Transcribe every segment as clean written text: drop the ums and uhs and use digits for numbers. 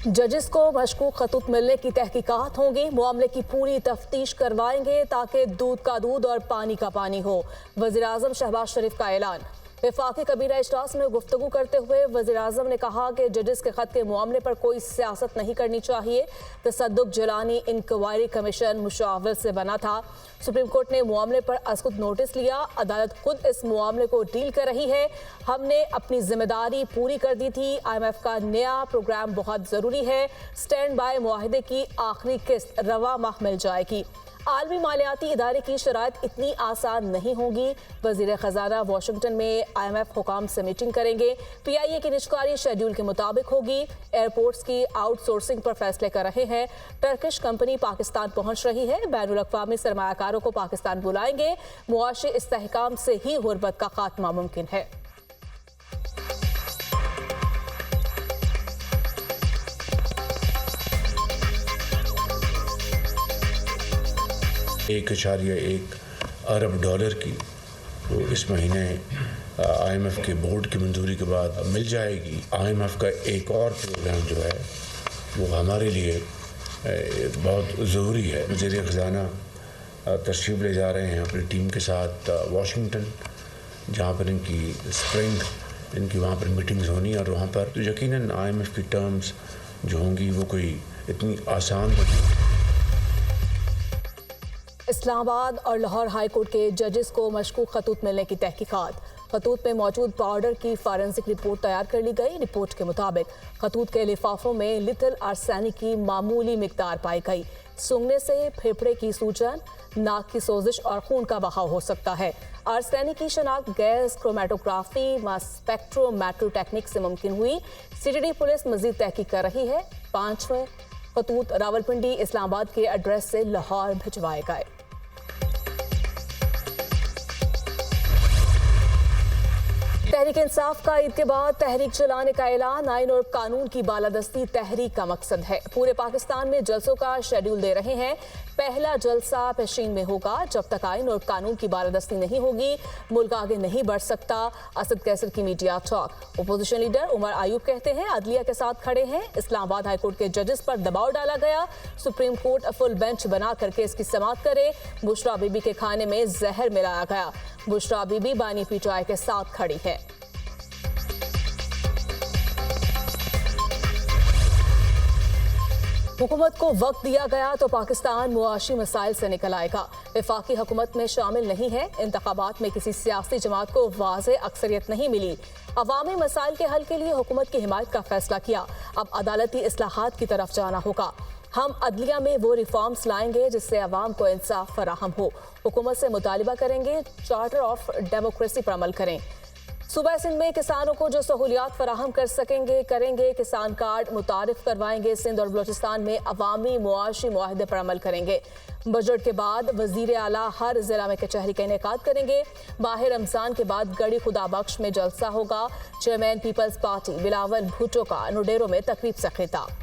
जजिस को मशकूक खतूत मिलने की तहकीकात होंगी। मामले की पूरी तफ्तीश करवाएंगे ताकि दूध का दूध और पानी का पानी हो। वज़ीर आज़म शहबाज शरीफ का ऐलान। वफाकी कबीरा इजलास में गुफ्तगू करते हुए वज़ीर आज़म ने कहा कि जजिस के खत के मामले पर कोई सियासत नहीं करनी चाहिए। तसद्दुक जिलानी इंक्वायरी कमीशन मुशावरत से बना था। सुप्रीम कोर्ट ने मामले पर असकुत नोटिस लिया। अदालत खुद इस मामले को डील कर रही है। हमने अपनी जिम्मेदारी पूरी कर दी थी। IMF का नया प्रोग्राम बहुत ज़रूरी है। स्टैंड बाय मुआहदे की आखिरी किस्त रवा माह मिल जाएगी। आलमी मालियाती इदारे की शराइत इतनी आसान नहीं होगी। वज़ीर ख़जाना वाशिंगटन में IMF हुकाम से मीटिंग करेंगे। PIA की निजकारी शेड्यूल के मुताबिक होगी। एयरपोर्ट्स की आउटसोर्सिंग पर फैसले कर रहे हैं। टर्किश कंपनी पाकिस्तान पहुंच रही है। बैनुल-अक़वामी सरमायाकारों को पाकिस्तान बुलाएंगे। मुआशी इस्तेहकाम से ही गुर्बत का खात्मा मुमकिन है। $1.1 अरब की वो इस महीने IMF के बोर्ड की मंजूरी के बाद मिल जाएगी। IMF का एक और प्रोग्राम जो है वो हमारे लिए बहुत ज़रूरी है। वज़ीर ख़जाना तशरीफ़ ले जा रहे हैं अपनी टीम के साथ वाशिंगटन, जहाँ पर इनकी स्प्रिंग इनकी वहाँ पर मीटिंग्स होनी और वहाँ पर तो यकीनन IMF की टर्म्स जो होंगी वो कोई इतनी आसान नहीं। इस्लामाबाद और लाहौर हाई कोर्ट के जजेस को मशकूक खतूत मिलने की तहकीकात। खतूत में मौजूद पाउडर की फॉरेंसिक रिपोर्ट तैयार कर ली गई। रिपोर्ट के मुताबिक खतूत के लिफाफों में लिटिल आर्सेनिक की मामूली मिकदार पाई गई। सूंघने से फेफड़े की सूजन, नाक की सोजिश और खून का बहाव हो सकता है। आर्सेनिक की शनाख्त gas chromatography mass spectrometry technique से मुमकिन हुई। CTD पुलिस मजीद तहकीक कर रही है। 5वें खतूत रावलपिंडी इस्लामाबाद के एड्रेस से लाहौर भिजवाए गए। तहरीक इंसाफ का ईद के बाद तहरीक चलाने का ऐलान। आइन और कानून की बालादस्ती तहरीक का मकसद है। पूरे पाकिस्तान में जलसों का शेड्यूल दे रहे हैं। पहला जलसा पेशीन में होगा। जब तक आइन और कानून की बालादस्ती नहीं होगी मुल्क आगे नहीं बढ़ सकता। असद कैसर की media talk. Opposition leader Umar Ayub कहते हैं अदलिया के साथ खड़े हैं। इस्लामाबाद हाई कोर्ट के जजेस पर दबाव डाला गया। सुप्रीम कोर्ट फुल बेंच बना करके इसकी समाअत करे। बुशरा बीबी के खाने में जहर मिलाया गया। बुशरा बीबी बानी PTI के साथ खड़ी है। हुकूमत को वक्त दिया गया तो पाकिस्तान मुआशी मसाइल से निकल आएगा। वफाकी हुकूमत में शामिल नहीं है। इंतखाबात में किसी सियासी जमात को वाज़े अक्सरियत नहीं मिली। अवामी मसाइल के हल के लिए हुकूमत की हिमायत का फैसला किया। अब अदालती इस्लाहात की तरफ जाना होगा। हम अदलिया में वो रिफॉर्म्स लाएंगे जिससे अवाम को इंसाफ फराहम हो। हुकूमत से मुतालिबा करेंगे चार्टर ऑफ डेमोक्रेसी पर अमल करें। सूबा सिंध में किसानों को जो सहूलियात फराहम कर सकेंगे करेंगे। किसान कार्ड मुतारिफ करवाएंगे। सिंध और बलूचिस्तान में अवामी मुआशी मुआहदे पर अमल करेंगे। बजट के बाद वजीर आला हर जिला में कचहरी का इनेकाद करेंगे। माहिर रमजान के बाद गड़ी खुदा बख्श में जलसा होगा। Chairman peoples party Bilawal Bhutto का नुडेरो में तकरीब से खिताब।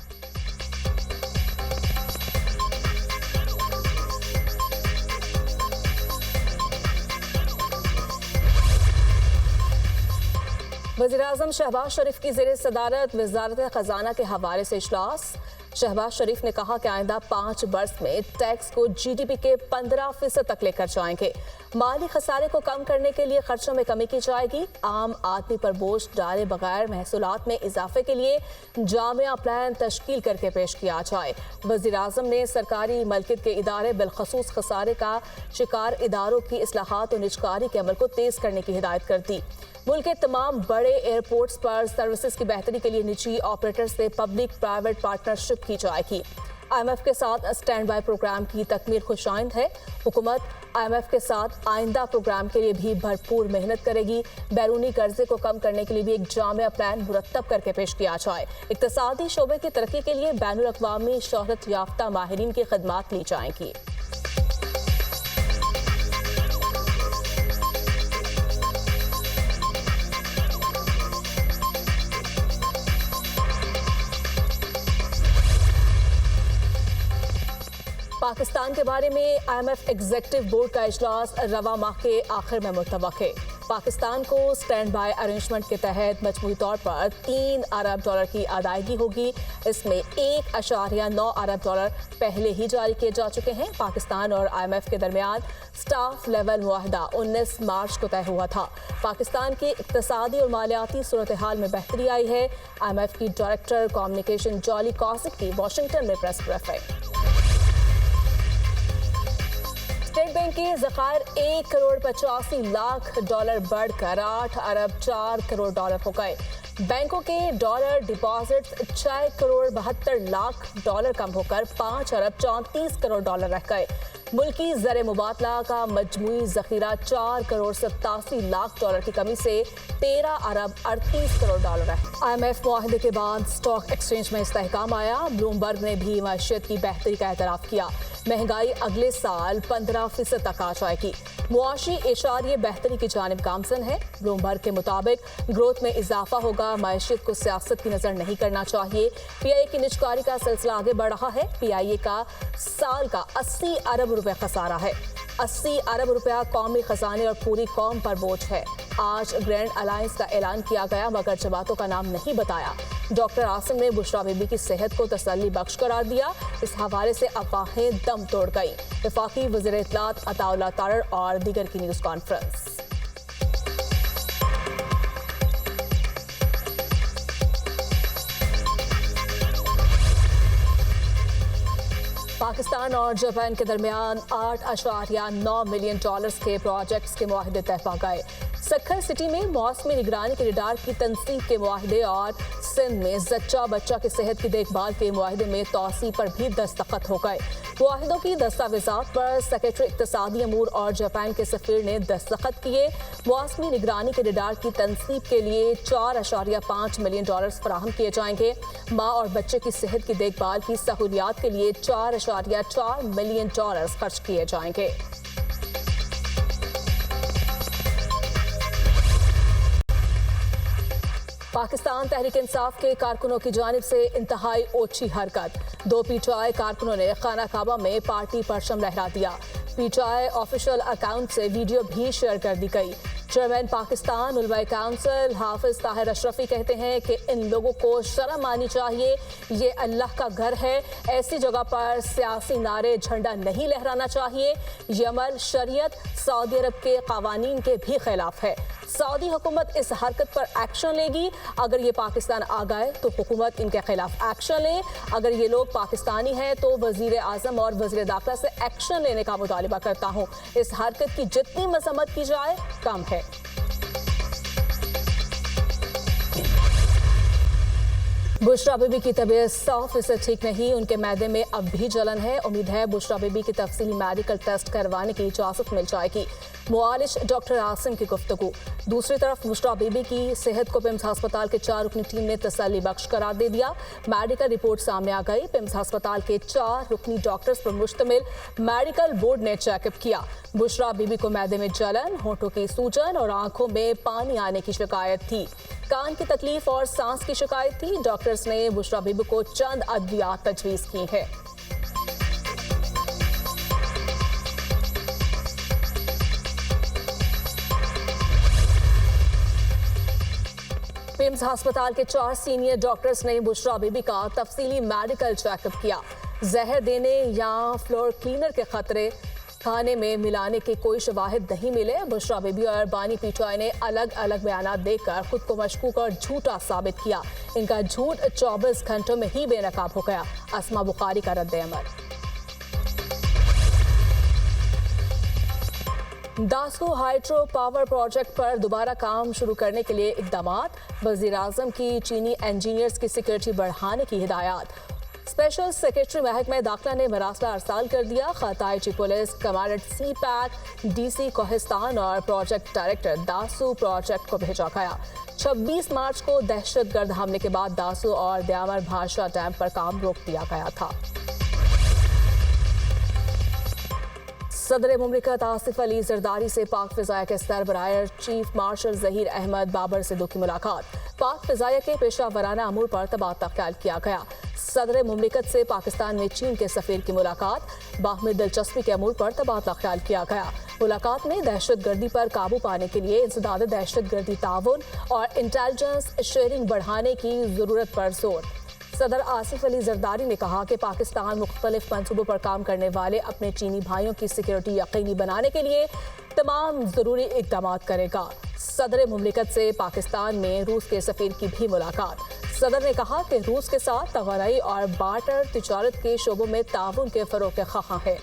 वज़ीर आज़म शहबाज शरीफ की ज़ेरे सदारत वज़ारत ख़जाना के हवाले से इजलास। शहबाज शरीफ ने कहा कि आइंदा 5 बरस में टैक्स को GDP के 15% तक लेकर जाएंगे। माली खसारे को कम करने के लिए खर्चों में कमी की जाएगी। आम आदमी पर बोझ डाले बगैर महसूलात में इजाफे के लिए जामिया प्लान तश्कील करके पेश किया जाए। वज़ीर आज़म ने सरकारी मलकियत के इदारे बिलखसूस खसारे का शिकार इदारों की इस्लाहात और निजकारी के अमल को तेज़ करने की हिदायत कर दी। मुल्क के तमाम बड़े एयरपोर्ट्स पर सर्विसेज की बेहतरी के लिए निजी ऑपरेटर से पब्लिक प्राइवेट पार्टनरशिप की जाएगी। IMF के साथ स्टैंड बाय प्रोग्राम की तकमील खुशाइंद है। हुकूमत IMF के साथ आइंदा प्रोग्राम के लिए भी भरपूर मेहनत करेगी। बैरूनी कर्जे को कम करने के लिए भी एक जामिया प्लान मुरत्तब करके पेश किया जाए। इक्तसादी शोबे की तरक्की के लिए बैनुल अक़वामी शोहरत याफ्ता माहिरीन की खदमात ली जाएंगी। पाकिस्तान के बारे में IMF एग्जीक्यूटिव बोर्ड का इजलास रवा माह के आखिर में मुतवक्के। पाकिस्तान को स्टैंड बाय अरेंजमेंट के तहत मजमूई तौर पर 3 अरब डॉलर की अदायगी होगी। इसमें 1.9 अरब डॉलर पहले ही जारी किए जा चुके हैं। पाकिस्तान और IMF के दरमियान स्टाफ लेवल मुआहदा 19 मार्च को तय हुआ था। पाकिस्तान की इक्तसादी और मालियाती सूरत हाल में बेहतरी आई है। IMF की डायरेक्टर कम्युनिकेशन जॉली कॉसिक की वाशिंगटन में प्रेस ब्रीफिंग। स्टेट बैंक के ज़खायर 1 करोड़ 85 लाख डॉलर बढ़कर 8 अरब 4 करोड़ डॉलर हो गए। बैंकों के dollar deposit 6 crore 72 lakh dollar कम होकर 5 अरब 34 करोड़ डॉलर रह गए। मुल्की ज़र मुबादला का मजमूई ज़खीरा 4 करोड़ 87 लाख डॉलर की कमी से 13 अरब 38 करोड़ डॉलर है। IMF मुआहदे के बाद स्टॉक एक्सचेंज में इस्तेहकाम आया। ब्लूमबर्ग ने भी मईशत की बेहतरी का एतराफ़ किया। महंगाई अगले साल 15% तक आ जाएगी। मुआशी इशारे बेहतरी की जानिब गामजन है। ब्लूमबर्ग के मुताबिक ग्रोथ में इजाफा होगा। मईशत को सियासत की नज़र नहीं करना चाहिए। PIA की निजकारी का सिलसिला आगे बढ़ रहा है। PIA का साल का 80 अरब रुपए खसारा है। 80 अरब रुपया कौमी खजाने और पूरी कौम पर बोझ है। आज ग्रैंड अलायंस का ऐलान किया गया मगर जमातों का नाम नहीं बताया। डॉक्टर आसिम ने बुशरा बीबी की सेहत को तसल्ली बख्श करार दिया। इस हवाले से अफवाहें दम तोड़ गई। वफाकी वज़ीर इत्तलात अताउल्लाह तारड़ और दीगर की न्यूज़ कॉन्फ्रेंस। पाकिस्तान और जापान के दरमियान 8.9 मिलियन डॉलर्स के प्रोजेक्ट्स के मुआहदे तय पा गए। सक्खर सिटी में मौसमी निगरानी के रडार की तनसीब के मुआहदे और सिंध में जच्चा बच्चा की सेहत की देखभाल के मुआहदे में तौसी पर भी दस्तखत हो गए। मुआहदों की दस्तावेजात पर सेक्रेटरी इक्तसादी अमूर और जापान के सफीर ने दस्तखत किए। मौसमी निगरानी के रडार की तनसीब के लिए 4.5 मिलियन डॉलर्स फराहम किए जाएंगे। माँ और बच्चे की सेहत की देखभाल की सहूलियात के लिए 4.4 मिलियन डॉलर्स खर्च किए जाएंगे। पाकिस्तान तहरीक इंसाफ के कारकुनों की जानिब से इंतहाई ओछी हरकत। 2 PTI कारकुनों ने खाना काबा में पार्टी परचम लहरा दिया। PTI ऑफिशियल अकाउंट से वीडियो भी शेयर कर दी गई। चेयरमैन पाकिस्तान उलमाए काउंसिल हाफिज ताहिर अशरफी कहते हैं कि इन लोगों को शर्म आनी चाहिए। ये अल्लाह का घर है। ऐसी जगह पर सियासी नारे झंडा नहीं लहराना चाहिए। ये अमल शरीयत सऊदी अरब के कवानीन के भी खिलाफ है। सऊदी हुकूमत इस हरकत पर एक्शन लेगी। अगर ये पाकिस्तान आ गए तो हुकूमत इनके खिलाफ एक्शन ले। अगर ये लोग पाकिस्तानी हैं तो वजीर आजम और वजीर दाखिला से एक्शन लेने का मुतालिबा करता हूँ। इस हरकत की जितनी मजम्मत की जाए कम है। बुशरा बीबी की तबीयत 100% ठीक नहीं। उनके मैदे में अब भी जलन है। उम्मीद है बुशरा बीबी की तफसीली मेडिकल टेस्ट करवाने की इजाज़त मिल जाएगी। मुआलिज डॉक्टर आसिम की गुफ्तगू। दूसरी तरफ बुशरा बीबी की सेहत को पिम्स अस्पताल के 4 रुकनी टीम ने तसल्ली बख्श करार दे दिया। मेडिकल रिपोर्ट सामने आ गई। पिम्स अस्पताल के 4 रुकनी डॉक्टर्स पर मुश्तमिल मेडिकल बोर्ड ने चेकअप किया। बुशरा बीबी को मैदे में जलन, होंठों की सूजन और आंखों में पानी आने की शिकायत थी। कान की तकलीफ और सांस की शिकायत थी। डॉक्टर्स ने बुशरा बीबी को चंद अद्वियात तजवीज़ की है। पिम्स अस्पताल के 4 सीनियर डॉक्टर्स ने बुशरा बीबी का तफसीली मेडिकल चेकअप किया। जहर देने या फ्लोर क्लीनर के खतरे खाने में मिलाने के कोई शवाहिद नहीं मिले। बुशरा बीबी और बानी PTI ने अलग अलग बयान देकर खुद को मशकूक और झूठा साबित किया। इनका झूठ 24 घंटों में ही बेनकाब हो गया। अस्मा बुखारी का रद्द-ए-अमल। दासू हाइड्रो पावर प्रोजेक्ट पर दोबारा काम शुरू करने के लिए इक़दामात। वज़ीर आज़म की चीनी इंजीनियर्स की सिक्योरिटी बढ़ाने की हिदायत। स्पेशल सेक्रेटरी महकमा दाखिला ने मरासला अरसाल कर दिया। खताईची police commandant CPAC DC Kohistan और प्रोजेक्ट डायरेक्टर दासू प्रोजेक्ट को भेजा गया। 26 मार्च को दहशतगर्द हमले के बाद दासू और दयामर भाषा डैम पर काम रोक दिया गया था। सदर मुमलिकत आसिफ अली जरदारी से पाक फिजाया के सरबराह चीफ मार्शल जहीर अहमद बाबर सिद्दू की मुलाकात। पाक फिजाइया के पेशा वराना अमूर पर तबादला ख्याल किया गया। सदर मुमलिकत से पाकिस्तान में चीन के सफीर की मुलाकात, बाहमी दिलचस्पी के अमूर पर तबादला ख्याल किया गया। मुलाकात में दहशतगर्दी पर काबू पाने के लिए इंसदाद दहशतगर्दी ताउन और इंटेलिजेंस शेयरिंग बढ़ाने की जरूरत पर जोर। सदर आसिफ अली जरदारी ने कहा कि पाकिस्तान मुख्तलिफ मंसूबों पर काम करने वाले अपने चीनी भाइयों की सिक्योरिटी यकीनी बनाने के लिए तमाम जरूरी इकदाम करेगा। सदर मुमलिकत से पाकिस्तान में रूस के सफीर की भी मुलाकात। सदर ने कहा कि रूस के साथ तगरई और बार्टर तिजारत के शोबों में ताउन के फरोग के ख्वाह है।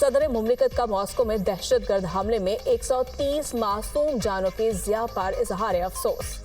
सदर मुमलिकत का मॉस्को में दहशतगर्द हमले में 130 मासूम जानों के ज़िया पर इजहार अफसोस।